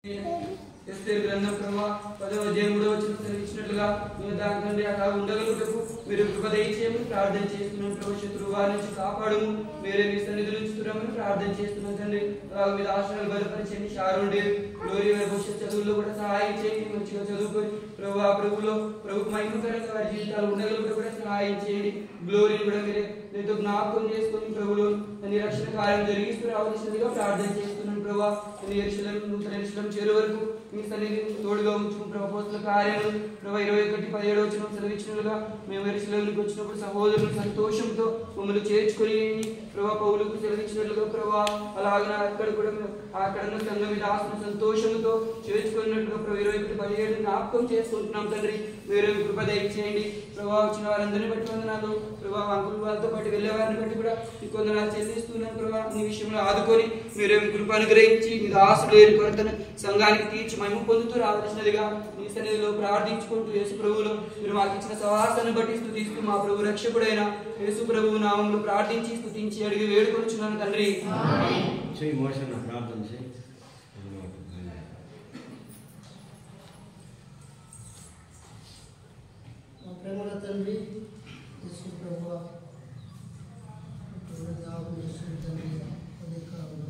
ఎస్తేరు గ్రంథం ప్రభా 10వ అధ్యాయం 3వ వచనం సెలవిచ్చినట్లుగా మేము దాని తండ్రి అలా ఉండగలుగుటకు మీరు కృప దయచేయమని ప్రార్థన చేస్తున్నాం ప్రభు. శత్రువు వారి నుంచి కాపాడము, మీరే మీ సన్నిధిలో ఉంచుతున్నామని ప్రార్థన చేస్తున్నాం తండ్రి. అలాగే మీద ఆశ్రయాలు బలపరిచండి. షారుండే గ్లోరీ భవిష్యత్ చదువుల్లో కూడా సహాయం చేయండి. మంచిగా చదువుకొని ప్రభువులో ప్రభుకు మహిమకరంగా వారి జీవితాలు ఉండగలుగుట కూడా సహాయం చేయండి. గ్లోరీని కూడా మీరే మీతో జ్ఞాపకం చేసుకొని ప్రభులో నీ రక్షణ కార్యం జరిగిస్తూ రావాల్సిందిగా ప్రార్థన చేస్తున్నాను ప్రభా. నూతన ఎరుషలేము చేరు వరకు మీ సన్నిధి తోడుగా ఉంచు ప్రభు. అపోస్తలుల కార్యాలు ప్రభా 21:17 వచనం సెలవిచ్చినట్లుగా మేము ఎరుషలేముకి వచ్చినప్పుడు సహోదరులు సంతోషంతో మమ్మల్ని చేర్చుకొని ప్రభా పౌలుకు సెలవిచ్చినట్లుగా ప్రభా అలాగే అక్కడ కూడా అక్కడ సంఘం మీద ఆత్మ సంతోషంతో చేర్చుకున్నట్లుగా ప్రభు 21:17 జ్ఞాపకం చేసుకుంటున్నాం తండ్రి. మీరు కృప దయచేయండి ప్రభా. వచ్చిన వారందరినీ బట్టి వందనాలు ప్రభా. అంకుల్ వాళ్ళతో పాటు వెళ్ళే వారిని బట్టి కూడా ఈ కొందనాలు చెల్లిస్తున్నాను ప్రభా. ఈ విషయంలో ఆదుకొని మీరేం కృప అనుగ్రహించి మీ దాసులు లేని కొరతను సంఘానికి తీర్చి మహిమ పొందుతూ రావాల్సినదిగా మీ సన్నిధిలో ప్రార్థించుకుంటూ యేసు ప్రభువులో మీరు మాకు ఇచ్చిన సహాసాన్ని బట్టి స్తుతిస్తూ మా ప్రభు రక్షకుడైన యేసు ప్రభువు నామములో ప్రార్థించి స్తుతించి అడిగి వేడుకొనుచున్నాను తండ్రి. ప్రార్థన చేయి. ప్రేమల తండ్రి యేసు ప్రభువా, తండ్రి అధికారంలో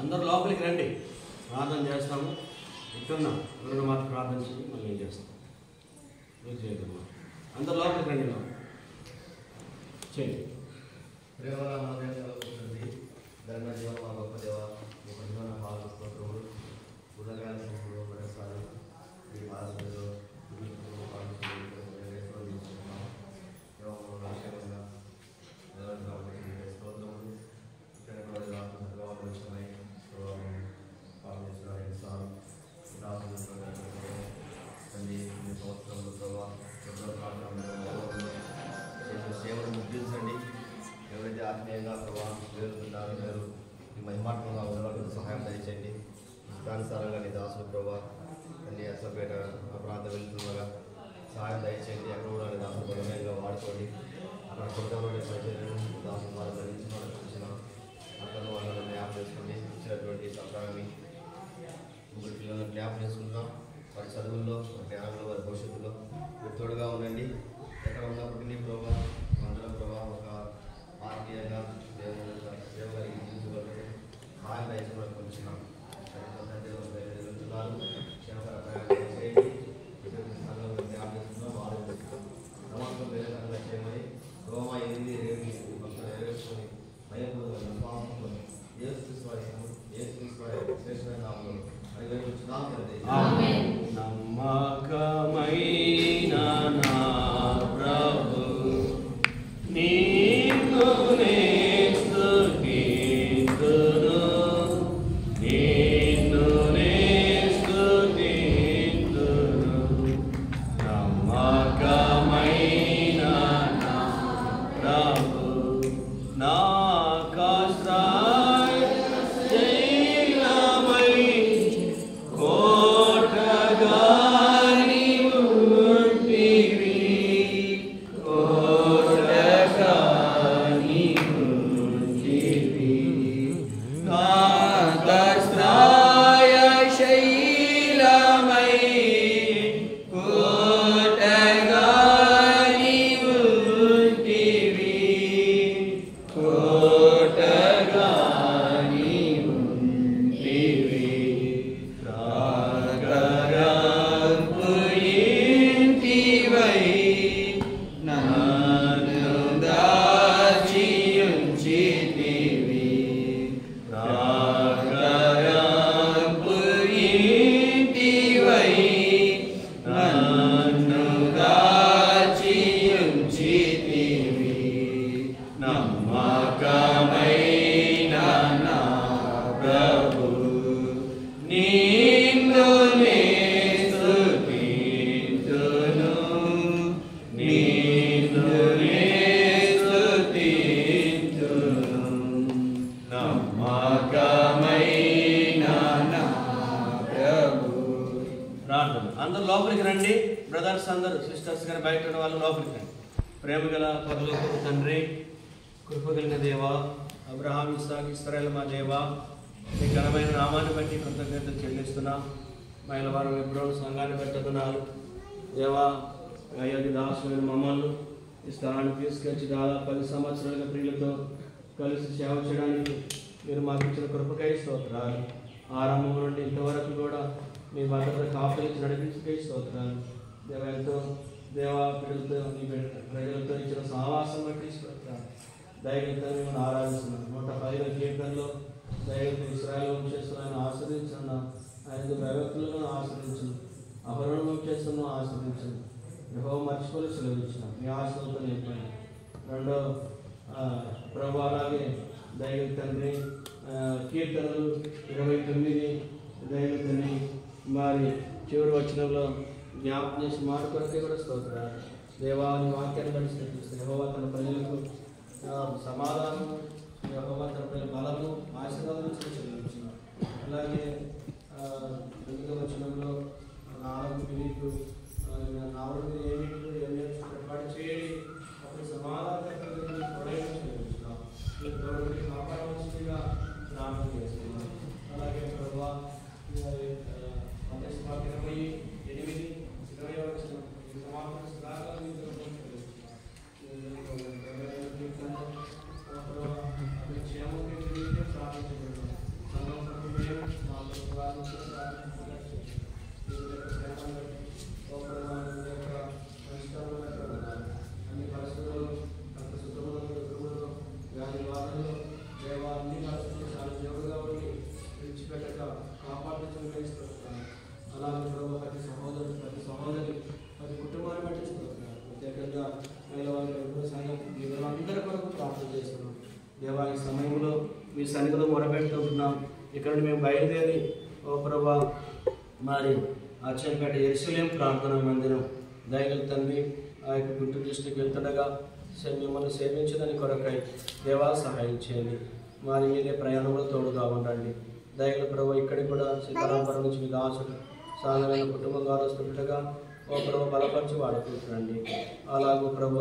అందరూ లోపలికి రండి, ప్రార్థన చేస్తాము. ఇట్టున్నా ఎవరైనా మాట ప్రార్థన చేసి మళ్ళీ ఏం చేస్తాం చేయగలమా. అందరూ లోపలికి రండి, చేయండి. ధర్మ జీవన మా గొప్ప దేవ, గొప్ప జీవన పాల్గొస్తున్నారు ఉదయకాల మరోసారి ఈ భాషలో సేవలు ముద్రించండి. ఎవరైతే ఆత్మీయంగా ప్రభావం వేరుతున్నారు మీరు ఈ మహిమాత్మగా ఉండడానికి సహాయం దయచేయండి. దానుసారంగా నీ దాసులు ప్రభావ అన్ని అసపేట ప్రాంత భవిష్యత్తులో మీరు తోడుగా ఉండండి. ఎక్కడ ఉన్నప్పటికీ ప్రభావ అందరం ప్రభావం ఒక ఆత్మీయంగా దేవుగారికి జీవించగలిగితే సహాయం దయచేయమని కొంటున్నాం. క్షేమకర ప్రయాణం చేయండి. సంఘంలో ధ్యానం చేస్తున్నాం, ఆలోచిస్తున్నాం. నమ్మకం వేరే రకంగా చేయమని రోమా 8 నెరవేర్చుకొని భయపూర్వక విశ్వాసంతో యేసుక్రీస్తు శ్రేష్టమైన నామములో పరిగణించున్నాం తండ్రి. ఆమేన్. నమ్మకమైన నా ప్రభు నిన్ను నే స్తుతింతును, నిన్ను నే స్తుతింతును. నమ్మకమైన నా ప్రభు నాకాశ్రయశైలమై కోటగా నీవు ఉంటివి, కోటగా నీవు ఉంటివి. నాకాశ్రయశైలమై కోటగా నీవు ఉంటివి, కోటగా నీవు ఉంటివి. ప్రాకారపు ఇంటివై నన్ను దాచి ఉంచితివి, ప్రాకారపు ఇంటివై నన్ను దాచి ఉంచితివి. నమ్మకమైన నా ప్రభు నిన్ను నే స్తుతింతును, నిన్ను నే స్తుతింతును. నమ్మకమైన నా ప్రభు. ప్రార్థన. అందరూ లోపలికి రండి. బ్రదర్స్ అందరూ, సిస్టర్స్ కానీ బయట ఉన్న వాళ్ళు లోపలికి రండి. ప్రేమ గల పరలోకపు తండ్రి, కృపగలిగిన దేవా, అబ్రహాం ఇస్సాకు ఇశ్రాయేలు మా దేవా, మీ ఘనమైన నామాన్ని బట్టి కృతజ్ఞతలు చెల్లిస్తున్నాం. మైలవారం ఎబ్రోను సంఘాన్ని పెట్టతున్నాను దేవా. అయ్యాది దాసులైన మమ్మల్ని ఈ స్థలానికి తీసుకొచ్చి దాదాపు 10 సంవత్సరాలుగా ప్రియులతో కలిసి సేవ చేయడానికి మీరు మాకు ఇచ్చిన కృపకై స్తోత్రాలు. ఆరంభం నుండి ఇంతవరకు కూడా మీ భద్రత కాపులించి నడిపించుకై స్తోత్రాలు. దేవా, ఎంతో దేవా పిల్లలతో మీ ప్రజలతో ఇచ్చిన సహవాసం బట్టి స్తోత్రాలు. దైవంతో మిమ్మల్ని ఆరాధిస్తున్నాం. 115వ కీర్తనలో దైవంతో ఇశ్రాయేలు వంశస్థులను ఆశ్రయించున్నాం, ఆయన దైవకులను ఆశ్రయించు, అహరోను వంశస్థులను ఆశ్రయించు. యెహోవా మర్చిపోయి సెలవించినాం, మీ ఆశ్రయంతో నింపండి. రెండో ప్రభు అలాగే దైవ తండ్రి కీర్తనలు 29 దైవ తండ్రి మరి చివరి వచనంలో జ్ఞాపకం చేసి మాట కొరకే కూడా స్తోత్రాలు. దేవాని వాక్యాన్ని పరిశీలిస్తే యెహోవా తన ప్రజలకు సమాధానం, యెహోవా తన ప్రజల బలము ఆశీర్వాదం చెల్లించిన. అలాగే 9వ వచనంలో 4 పిలుపు 4 ఏమిటి ఏర్పాటు చేయండి, అప్పుడు సమాధానం చెల్లించున్నాం. కాపాడవలసిందిగా ప్రార్థన చేస్తున్నాం. అలాగే ప్రభావ 28 వచనం సమాధానం అన్ని పరిస్థితుల్లో అంత శుద్ధములు వ్యాధి దేవాన్ని పరిస్థితులు చాలా దేవుడుగా ఉండి విడిచిపెట్టక కాపాడుతూ వేస్తున్నాను. అలాగే ప్రభావ ప్రతి సహోదరి ప్రతి కుటుంబాన్ని బట్టి ఇస్తున్నాను. ప్రత్యేకంగా మహిళ వాళ్ళ సంఘం అందరి కొరకు ప్రార్థన చేస్తున్నాం. దేవా, ఈ సమయంలో మీ సన్నిధిలో మొరపెడుతున్నాం. ఇక్కడ మేము బయలుదేరి ఓ ప్రభా మరి అచ్చంపేట యెరూషలేము ప్రార్థన మందిరం దయగల తండ్రి ఆ యొక్క గుంటూరు డిస్ట్రిక్ట్ వెళ్తుండగా మిమ్మల్ని సేవించదని కొరకై దేవా సహాయం చేయండి. మరి మీరే ప్రయాణంలో తోడుగా ఉండండి. దయగల ప్రభు ఇక్కడికి కూడా సీతారాంపురం నుంచి మీ దాసుడు సాధారణ కుటుంబం ద్వారా వస్తుండగా ఓ ప్రభు బలపరిచి వాడుకుంటున్నాండి. అలాగూ ప్రభు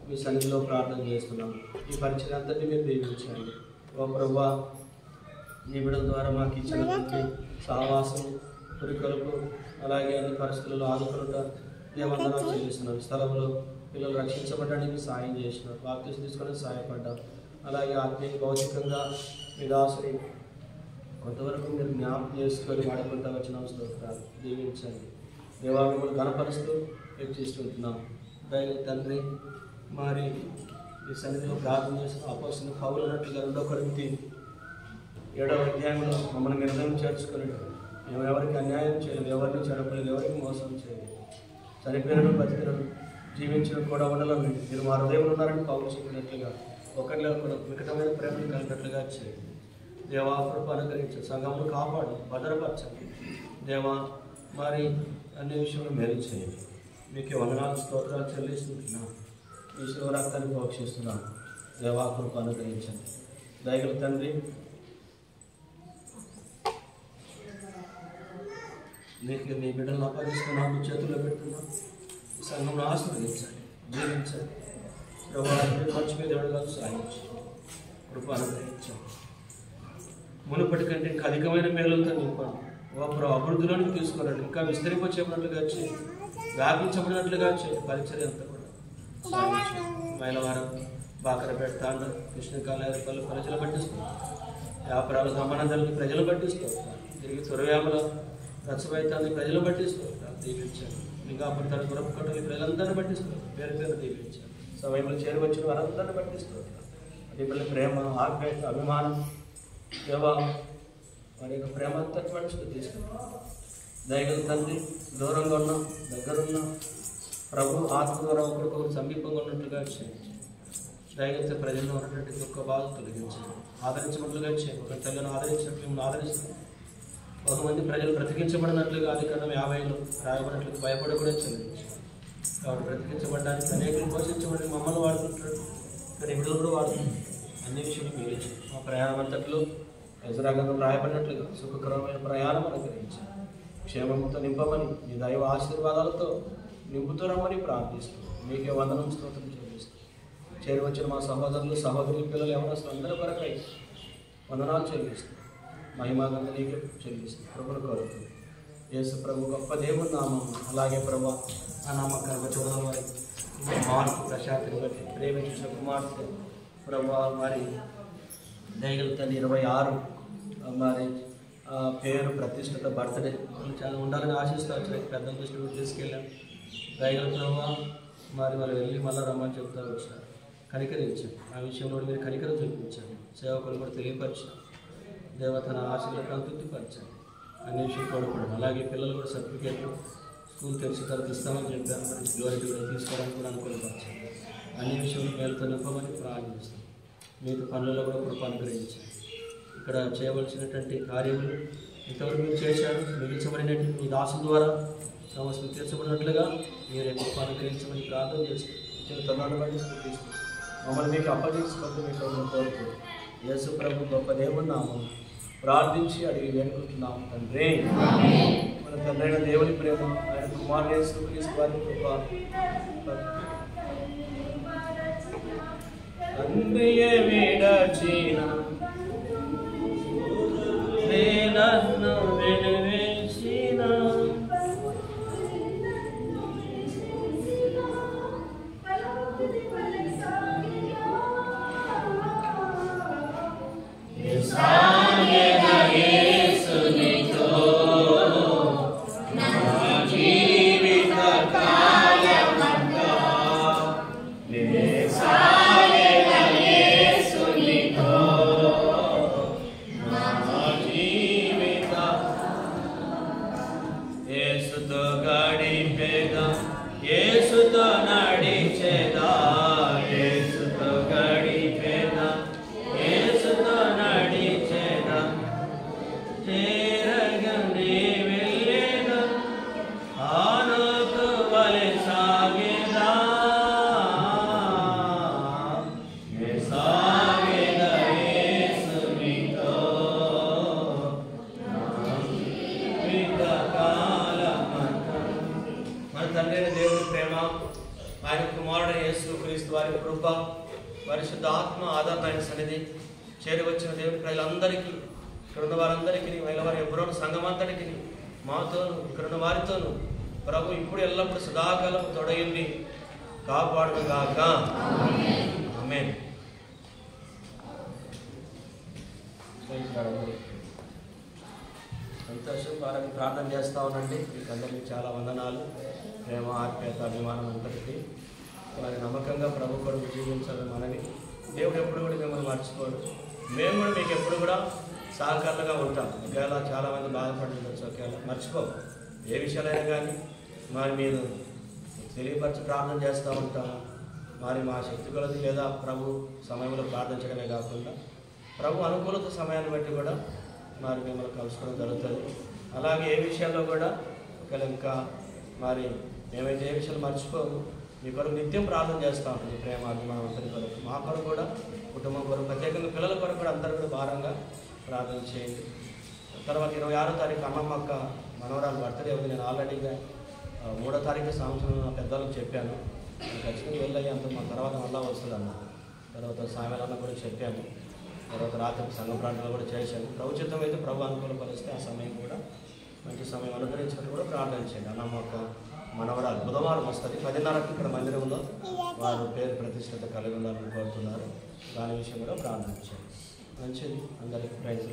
మీ సన్నిధిలో ప్రార్థన చేస్తున్నాం. ఈ పరిచయం అంతటి మీరు దీవించండి. ఓ ప్రభు నీ బిడ్డల ద్వారా మాకు ఇచ్చినటువంటి సహవాసం పురికొలుపు అలాగే అన్ని పరిస్థితుల్లో ఆదుకుంటా దేవందనాలు చెల్లిస్తున్నాను. స్థలంలో పిల్లలు రక్షించబడడానికి సాయం చేసినారు, బాప్తిసం తీసుకోవడానికి సహాయపడ్డారు. అలాగే ఆత్మీయ భౌతికంగా మీ దాసుని కొంతవరకు మీరు జ్ఞాపకం చేసుకొని వాడుకుంటా వచ్చిన స్తోత్రాలు దీవించండి. దేవాలయములు కనపరుస్తూ హెచ్చిస్తుంటున్నాం. దైవ తండ్రి, మరి ఈ సన్నిధిలో ప్రార్థన చేసిన అపోస్తలుని పౌలు అన్నట్లుగా 2 కొరింథీ 7వ అధ్యాయంలో మమ్మల్ని నిర్ణయం చేర్చుకొని మేము ఎవరికి అన్యాయం చేయలేదు, ఎవరిని చెడపలేదు, ఎవరికి మోసం చేయలేదు, చనిపోయినను బతికినను జీవించడం కూడా ఉండాలని మీరు మా హృదయంలో ఉన్నారని పౌలు చెప్పినట్లుగా ఒకరిలో కూడా వికటమైన ప్రేమను కలిగినట్లుగా చేయండి. దేవా కృప అనుగ్రహించండి, సంఘమును కాపాడు, భద్రపరచండి. దేవా మరి అన్ని విషయంలో మేలు చేయండి. మీకు వందనాలు స్తోత్రాలు చెల్లిస్తున్నాను. ఈ శివ రక్తాన్ని ప్రోక్షిస్తున్నాను. దేవా కృప అనుగ్రహించండి. దయగల తండ్రి, నీకు మీ బిడ్డలను అప్పగిస్తున్నాను, మీ చేతుల్లో పెడుతున్నాను. ఈ సంఘంలో ఆశీర్వదించండి, జీవించండి. ప్రభావం మంచి మీద ఎవరిగా సాగించండి, కృప అనుగ్రహించండి. మునుపటి కంటే ఇంకా అధికమైన మేలులతో నింపండి. అభివృద్ధిలోనికి తీసుకురండి, ఇంకా విస్తరింపచేయబడినట్లుగా చేయండి, వ్యాపించబడినట్లుగా చేయండి. పరిచర్య అంతా కూడా సాగించండి. మైలవారం, బాకరపేట, తాండ, కృష్ణకాళేపల్లి ప్రజలు పట్టిస్తున్నారు. వ్యాపారాలు సమానందాన్ని ప్రజలు పట్టిస్తారు. తిరిగి తురవేమల రచ్చబైతాన్ని ప్రజలు పట్టిస్తారు. దీవించండి. లింగాపురం తన గురపు కట్టలు ప్రజలందరినీ పట్టిస్తారు. పేరు పేరు దీవించండి. సమయంలో చేరువచ్చిన వారందరినీ పట్టిస్తారు. అది ప్రేమ, ఆప్యాయత, అభిమానం, దేవా వారి యొక్క ప్రేమ అంతా మనుషులు తీసుకుంటాం. దయగల తండ్రి, దూరంగా ఉన్న దగ్గరున్న ప్రభు ఆత్మ ద్వారా ఒకరికొకరు సమీపంగా ఉన్నట్లుగా చేయండి. దయగలితే ప్రజల్లో ఉన్నటువంటి దుఃఖ బాధ తొలగించండి, ఆదరించినట్లుగా చేయండి. ఒక తల్లిని ఆదరించినట్లు మిమ్మల్ని ఆదరిస్తాం. బహుమంది ప్రజలు బ్రతికించబడినట్లుగా అది కన్నా 50లో రాయబడినట్లుగా భయపడి కూడా చెల్లించండి. కాబట్టి బ్రతికించబడడానికి అనేకులు పోషించబడి మమ్మల్ని వాడుతుంటారు, కానీ విడుదల కూడా వాడుతుంది. అన్ని విషయాలు మీరు మా ప్రయాణం అంతట్లో యజరాగంలో రాయబడినట్లుగా సుఖకరమైన ప్రయాణం అనుగ్రహించండి. క్షేమంతో నింపమని మీ దైవ ఆశీర్వాదాలతో నింపుతున్నామని ప్రార్థిస్తూ మీకే వందనం స్తోత్రం చెల్లిస్తూ చేరువచ్చిన మా సహోదరులు, సహోదరుల పిల్లలు ఎవరో అందరి కొరకై వందనాలు చెల్లిస్తూ మహిమాగంగా నీకే చెల్లిస్తూ ప్రభుని కోరుతుంది. యేసు ప్రభు గొప్ప దేవుని నామం. అలాగే ప్రభు ఆ నామకాన్ని బట్టి వారి మార్పు ప్రశాంతిని బట్టి ప్రేమించిన కుమార్తె ప్రభు మరి దయగల తల్లి 26 మరి పేరు ప్రతిష్టత బర్త్డే చాలా ఉండాలని ఆశిస్తూ వచ్చిన పెద్ద దృష్టికి తీసుకెళ్ళాను. దయగల ప్రభు మరి వాళ్ళు వెళ్ళి మళ్ళీ రమ్మని చెప్తూ వచ్చారు. కనికరించాను. ఆ విషయంలో మీరు కనికరం చూపించాను. సేవకులు కూడా తెలియపరిచాను. దేవతన ఆశలకు సంతృప్తిపరిచాను. అన్ని విషయం కోరుకోవడం. అలాగే పిల్లలు కూడా సర్టిఫికేట్లు స్కూల్ తెలిసి తర్వాత ఇస్తామని చెప్పాను. మరి గ్లోరీ కూడా తీసుకోవడానికి కూడా అనుకూలపరిచాను. అన్ని విషయంలో మేలుతో నింపమని ప్రార్థిస్తాను. మీకు పనులలో కూడా కృప అనుగ్రహించాను. ఇక్కడ చేయవలసినటువంటి కార్యములు ఇంతవరకు మీరు చేశారు. మిగిల్చబడినట్టు మీ దాసు ద్వారా సమస్యలు తీర్చబడినట్లుగా మీరు కృప అనుగ్రహించమని ప్రార్థన చేసి తొందరను బట్టి తీసుకుంటాం. మమ్మల్ని మీకు అప్పగించుకుంటూ మీకు కోరుకుంటాం. యేసు ప్రభు గొప్ప దేవుని నామం ప్రార్థించి అడిగి వేడుకుంటున్నాం తండ్రి. మన తండ్రైన దేవుని ప్రేమ, ఆయన కుమారుడు యేసు క్రీస్తు వారి కృప, తండ్రియే విడచిన నన్ను వెలివేసిన పరిశుద్ధాత్మ ఆధారమైన సన్నిధి చేరువచ్చిన దేవుని ప్రజలందరికీ, ఇక్కడున్న వారందరికీ, వారి ఎవరో సంఘం అంతటికి, మాతోను ఇక్కడున్న వారితోనూ ప్రభు ఇప్పుడు ఎల్లప్పుడు సదాకాలం తొడయండి కాపాడుగాక. ఆమేన్. సంతోషం. వారికి ప్రార్థన చేస్తూ ఉండండి. మీకు అందరికీ చాలా వందనాలు. ప్రేమ, ఆప్యాయత, అభిమానం అంతటికీ వారి నమ్మకంగా ప్రభు కొరకు జీవించాలని మనవి. దేవుడు ఎప్పుడు కూడా మిమ్మల్ని మర్చిపోడు. మేము కూడా మీకు ఎప్పుడు కూడా సహకారులుగా ఉంటాం. ఒకవేళ చాలామంది బాధపడుతుండొచ్చు, ఒకవేళ మర్చిపోం. ఏ విషయాలైనా కానీ మరి మీరు తెలియపరిచి ప్రార్థన చేస్తూ ఉంటాము. మరి మా శక్తి కొలది లేదా ప్రభు సమయంలో ప్రార్థన చేయడమే కాకుండా ప్రభు అనుకూలత సమయాన్ని బట్టి కూడా మరి మిమ్మల్ని కలుసుకోవడం జరుగుతుంది. అలాగే ఏ విషయాల్లో కూడా ఒకవేళ ఇంకా మరి మేమైతే ఏ విషయాలు మర్చిపోము. మీ కొరకు నిత్యం ప్రార్థన చేస్తూ ఉంటుంది. ప్రేమ, అభిమానం అందరి కొరకు, మా కొరకు కూడా, కుటుంబం కొరకు, ప్రత్యేకంగా పిల్లల కొరకు కూడా అందరూ కూడా భారంగా ప్రార్థన చేయండి. తర్వాత 26వ తారీఖు అమ్మమ్మ అక్క మనవరాలు బర్త్డే ఉంది. నేను ఆల్రెడీగా 3వ తారీఖు సంవత్సరం నా పెద్దలకు చెప్పాను. ఖచ్చితంగా వెళ్ళయ్యేంత మా తర్వాత మళ్ళా వస్తుందన్న. తర్వాత సాయంకాలం కూడా చెప్పాను. తర్వాత రాత్రి సంఘ ప్రార్థనలు కూడా చేశాను. ప్రభుత్వం అయితే ప్రభు అనుకూలపరిస్తే ఆ సమయం కూడా మంచి సమయం అనుగ్రహించినట్టు కూడా ప్రార్థన చేయండి. అన్నమ్మ అక్క మనవరాలు బుధవారం వస్తుంది. 10:30కి ఇక్కడ మందిరంలో వారు పేరు ప్రతిష్టత కలిగి ఉండాలని కోరుతున్నారు. దాని విషయం కూడా ప్రార్థన చేయండి. మంచిది. అందరికీ ప్రైజ్.